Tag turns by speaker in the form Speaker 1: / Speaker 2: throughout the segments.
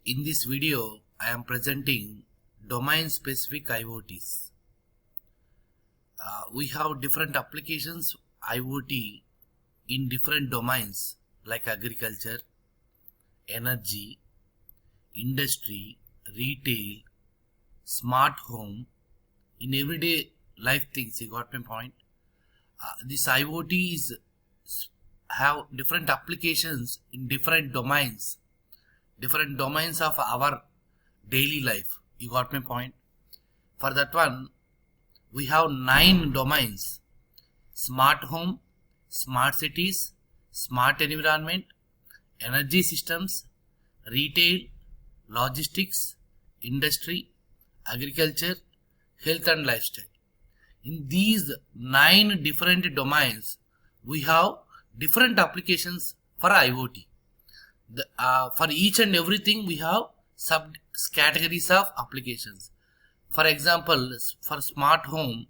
Speaker 1: In this video, I am presenting domain-specific IoTs. We have different applications IoT in different domains like agriculture, energy, industry, retail, smart home, in everyday life things. You got my point? This IoTs have different applications in different domains of our daily life. You got my point? For that one, we have 9 domains: smart home, smart cities, smart environment, energy systems, retail, logistics, industry, agriculture, health and lifestyle. In these 9 different domains, we have different applications for IoT. For each and everything, we have sub categories of applications. For example, for smart home,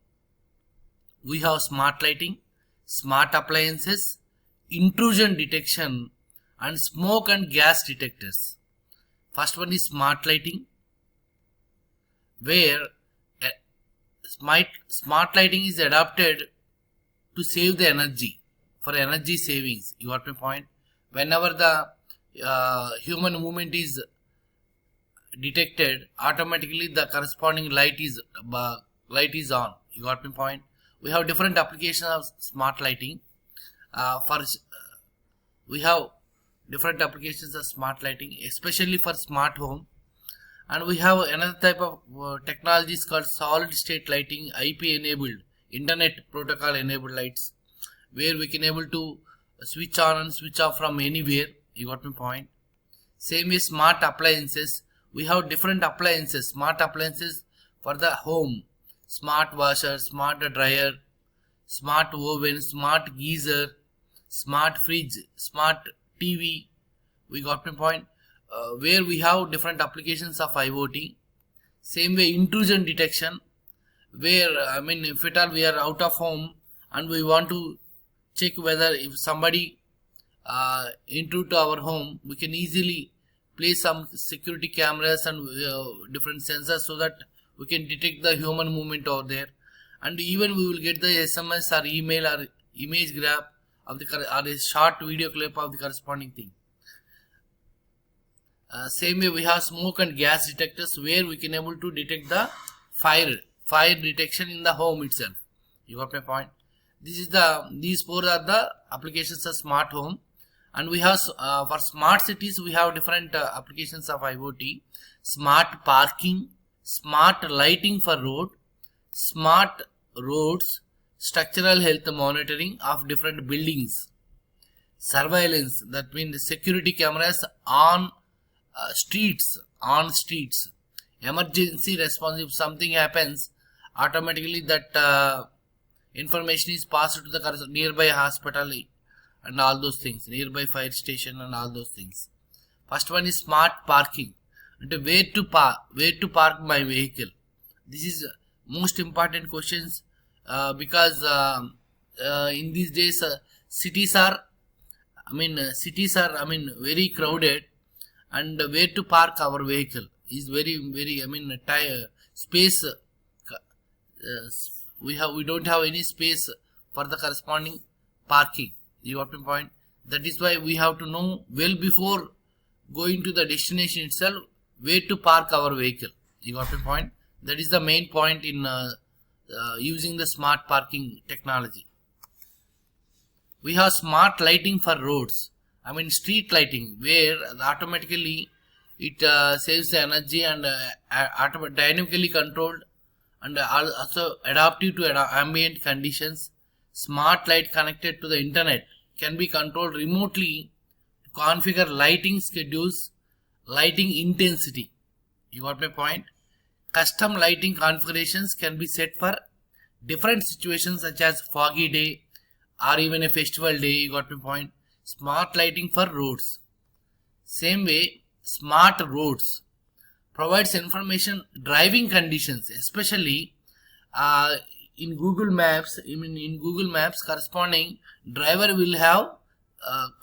Speaker 1: we have smart lighting, smart appliances, intrusion detection, and smoke and gas detectors. First one is smart lighting, where smart lighting is adapted to save the energy, for energy savings. You got my point? Whenever the human movement is detected, automatically the corresponding light is on. You got my point? We have different applications of smart lighting. We have different applications of smart lighting, especially for smart home. And we have another type of technologies called solid state lighting, IP enabled, internet protocol enabled lights, where we can able to switch on and switch off from anywhere. You got my point? Same as smart appliances. We have different appliances, smart appliances for the home: smart washer, smart dryer, smart oven, smart geyser, smart fridge, smart TV. We got my point? Where we have different applications of IoT. Same way, intrusion detection, where if at all we are out of home and we want to check whether if somebody intrude to our home, we can easily place some security cameras and different sensors so that we can detect the human movement over there, and even we will get the SMS or email or image grab of the or a short video clip of the corresponding thing. Same way, we have smoke and gas detectors, where we can able to detect the fire detection in the home itself. You got my point? These 4 are the applications of smart home. And we have for smart cities, we have different applications of IoT: smart parking, smart lighting for road, smart roads, structural health monitoring of different buildings, surveillance, that means security cameras on streets, emergency response. If something happens, automatically that information is passed to the nearby hospital and all those things, nearby fire station and all those things. First one is smart parking, and where to park my vehicle. This is most important questions because in these days cities are very crowded, and where to park our vehicle is very space. We don't have any space for the corresponding parking. You got my point? That is why we have to know well before going to the destination itself where to park our vehicle. You got my point? That is the main point in using the smart parking technology. We have smart lighting for roads. Street lighting, where automatically it saves the energy and dynamically controlled and also adaptive to ambient conditions. Smart light connected to the internet can be controlled remotely to configure lighting schedules, lighting intensity. You got my point? Custom lighting configurations can be set for different situations such as foggy day or even a festival day. You got my point? Smart lighting for roads. Same way, smart roads provides information driving conditions, especially in Google Maps. In Google Maps, corresponding driver will have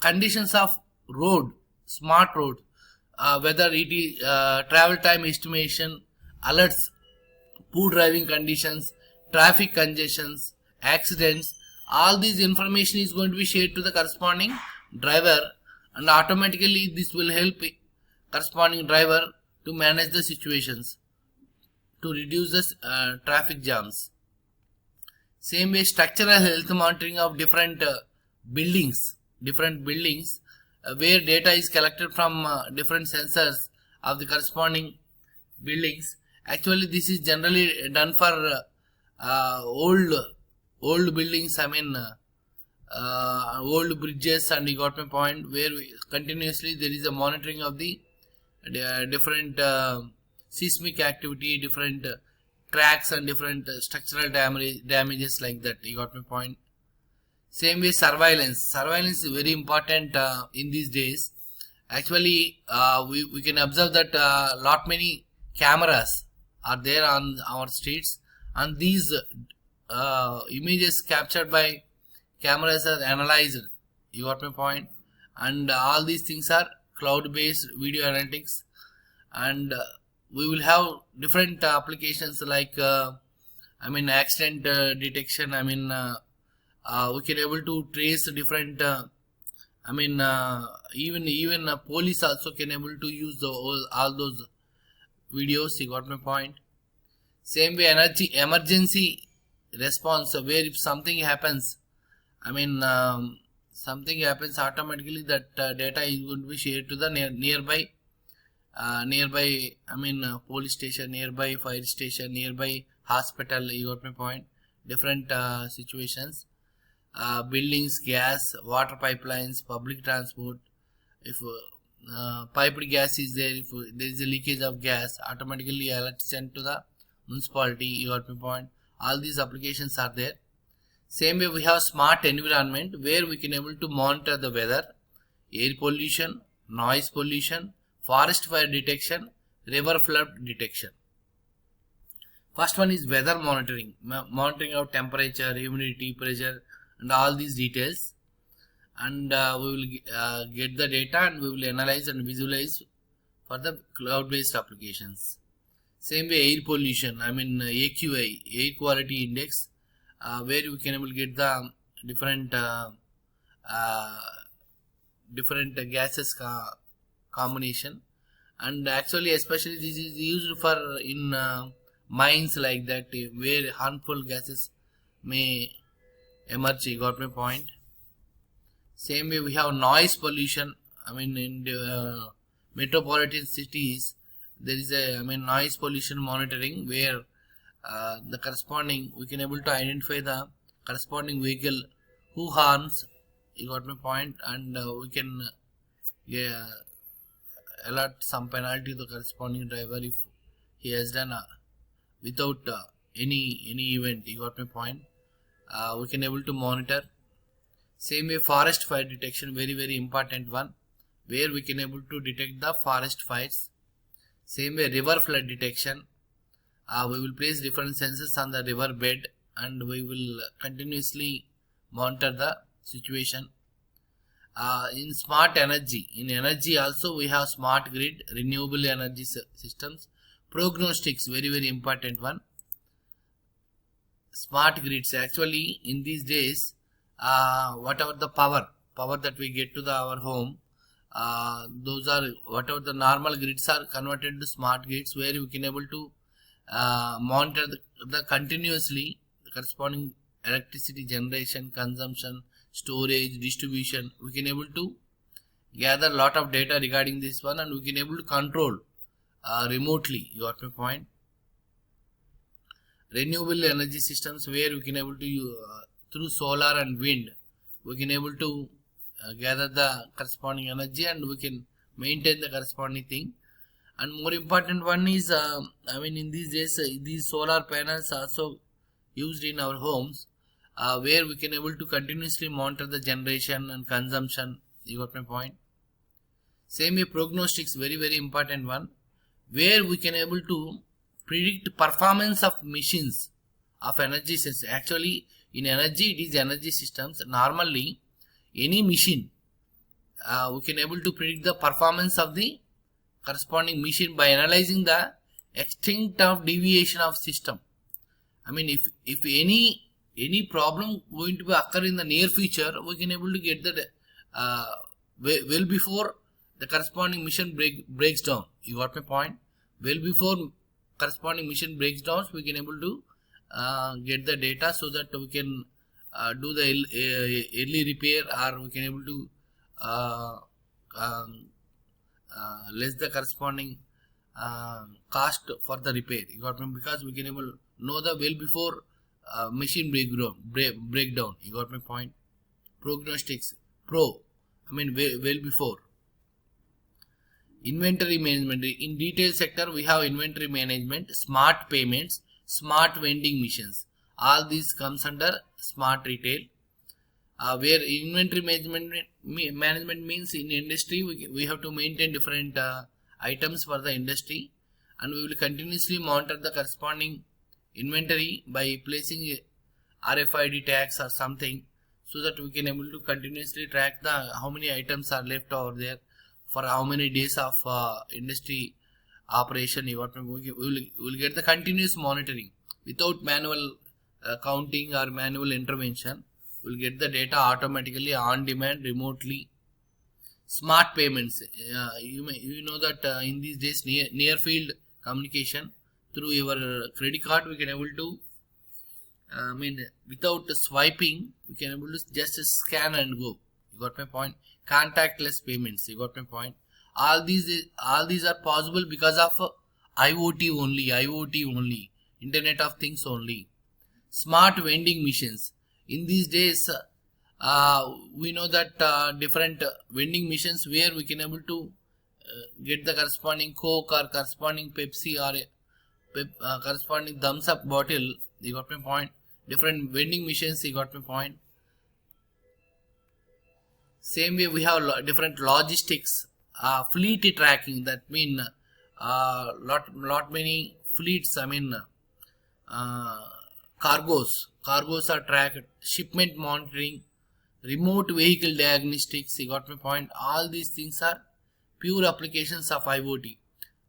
Speaker 1: conditions of road, smart road, whether it is travel time estimation, alerts, poor driving conditions, traffic congestions, accidents. All this information is going to be shared to the corresponding driver, and automatically this will help corresponding driver to manage the situations, to reduce the traffic jams. Same way, structural health monitoring of different buildings, where data is collected from different sensors of the corresponding buildings. Actually, this is generally done for old buildings. I mean, old bridges, and you got my point. Where continuously there is a monitoring of the different seismic activity, different cracks, and different structural damages like that. You got my point. Same way, surveillance is very important in these days. Actually, we can observe that lot many cameras are there on our streets, and these images captured by cameras are analyzed. You got my point. And all these things are cloud based video analytics, and we will have different applications like accident detection. We can able to trace different even police also can able to use all those videos. You got my point. Same way, emergency response, where if something happens, something happens, automatically that data is going to be shared to the nearby police station, nearby fire station, nearby hospital. You got my point. Different situations, buildings, gas, water pipelines, public transport. If piped gas is there, if there is a leakage of gas, automatically alert sent to the municipality. You got my point. All these applications are there. Same way, we have smart environment, where we can able to monitor the weather, air pollution, noise pollution, forest fire detection, river flood detection. First one is weather monitoring, monitoring of temperature, humidity, pressure, and all these details. And we will get the data, and we will analyze and visualize for the cloud-based applications. Same way, air pollution, AQI, air quality index, where we can able to get the different gases combination. And actually, especially this is used for in mines like that, where harmful gases may emerge. You got my point. Same way, we have noise pollution. In the metropolitan cities, there is a noise pollution monitoring, where the corresponding, we can able to identify the corresponding vehicle who harms. You got my point. And we can alert some penalty to the corresponding driver if he has done without any event. You got my point. We can able to monitor. Same way, forest fire detection, very important one, where we can able to detect the forest fires. Same way, river flood detection. We will place different sensors on the river bed, and we will continuously monitor the situation. In smart energy, in energy also we have smart grid, renewable energy systems, prognostics, very important one. Smart grids, actually in these days, whatever the power that we get to our home, those are whatever the normal grids are converted to smart grids, where we can able to monitor the continuously the corresponding electricity generation, consumption, storage, distribution. We can able to gather a lot of data regarding this one, and we can able to control remotely. You got my point. Renewable energy systems, where we can able to through solar and wind, we can able to gather the corresponding energy, and we can maintain the corresponding thing. And more important one is in these days, these solar panels also used in our homes, where we can able to continuously monitor the generation and consumption. You got my point. Same way, prognostics, very important one, where we can able to predict performance of machines of energy systems. Actually, in energy, it is energy systems. Normally, any machine, we can able to predict the performance of the corresponding machine by analyzing the extent of deviation of system. I mean, if any problem going to be occur in the near future, we can able to get that well before the corresponding mission breaks down. You got my point? Well before corresponding mission breaks down, we can able to get the data so that we can do the early repair, or we can able to less the corresponding cost for the repair. You got me? Because we can able know the well before machine breakdown. You got my point? Prognostics, I mean well before. Inventory management. In detail sector, we have inventory management, smart payments, smart vending machines. All these comes under smart retail. Where inventory management means in industry, we have to maintain different items for the industry, and we will continuously monitor the corresponding inventory by placing RFID tags or something, so that we can able to continuously track the how many items are left over there for how many days of industry operation. We will get the continuous monitoring without manual counting or manual intervention. We'll get the data automatically on demand remotely. Smart payments. You know that in these days near field communication through your credit card, we can able to without swiping, we can able to just scan and go. You got my point? Contactless payments. You got my point? All these are possible because of IoT only, Internet of Things only. Smart vending machines. In these days, we know that different vending machines where we can able to get the corresponding Coke or corresponding Pepsi or corresponding thumbs up bottle. You got my point? Different vending machines. You got my point? Same way we have different logistics, fleet tracking. That mean lot many fleets. Cargos are tracked. Shipment monitoring, remote vehicle diagnostics. You got my point? All these things are pure applications of IoT.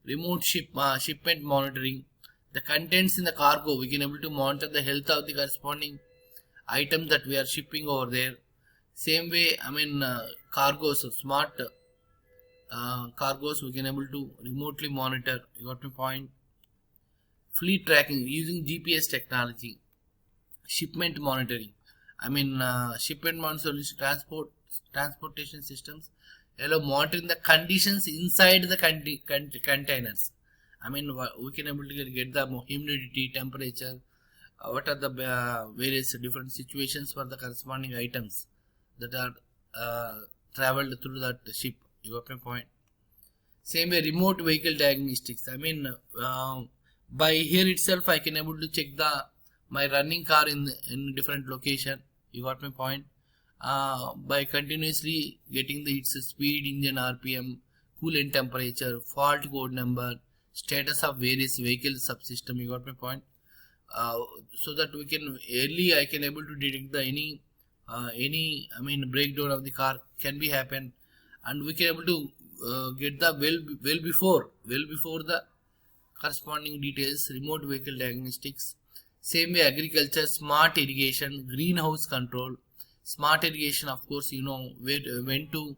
Speaker 1: Remote shipment monitoring. The contents in the cargo, we can able to monitor the health of the corresponding item that we are shipping over there. Same way, cargos, smart cargos, we can able to remotely monitor. You got my point? Fleet tracking using GPS technology. Shipment monitoring. Shipment monitoring transportation systems allow monitoring the conditions inside the containers. We can able to get the humidity, temperature, what are the various different situations for the corresponding items that are traveled through that ship. You got my point? Same way, remote vehicle diagnostics. By here itself, I can able to check my running car in different location. You got my point? By continuously getting its speed, engine RPM, coolant temperature, fault code number, status of various vehicle subsystem. You got my point? So that we can early I can able to detect the any breakdown of the car can be happen, and we can able to get the well before the corresponding details. Remote vehicle diagnostics. Same way, agriculture, smart irrigation, greenhouse control. Smart irrigation, of course, you know when to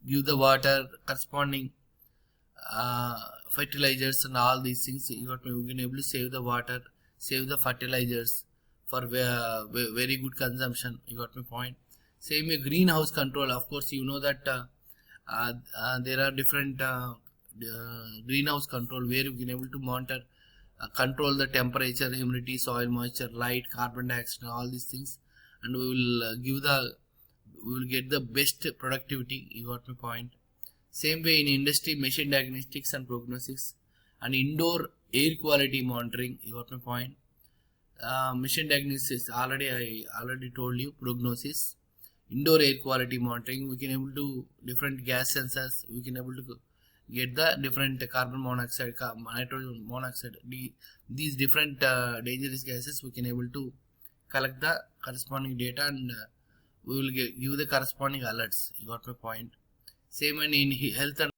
Speaker 1: give the water, corresponding fertilizers and all these things. You got me? We can able to save the water, save the fertilizers for very good consumption. You got my point? Same way, greenhouse control. Of course, you know that there are different greenhouse control where you can able to monitor, control the temperature, humidity, soil moisture, light, carbon dioxide, all these things, and we will get the best productivity. You got my point? Same way in industry, machine diagnostics and prognosis, and indoor air quality monitoring. You got my point? Machine diagnosis, I already told you. Prognosis, indoor air quality monitoring, we can able to different gas sensors, we can able to get the different carbon monoxide, nitrogen monoxide, these different dangerous gases. We can able to collect the corresponding data, and we will give the corresponding alerts. You got my point? Same in health and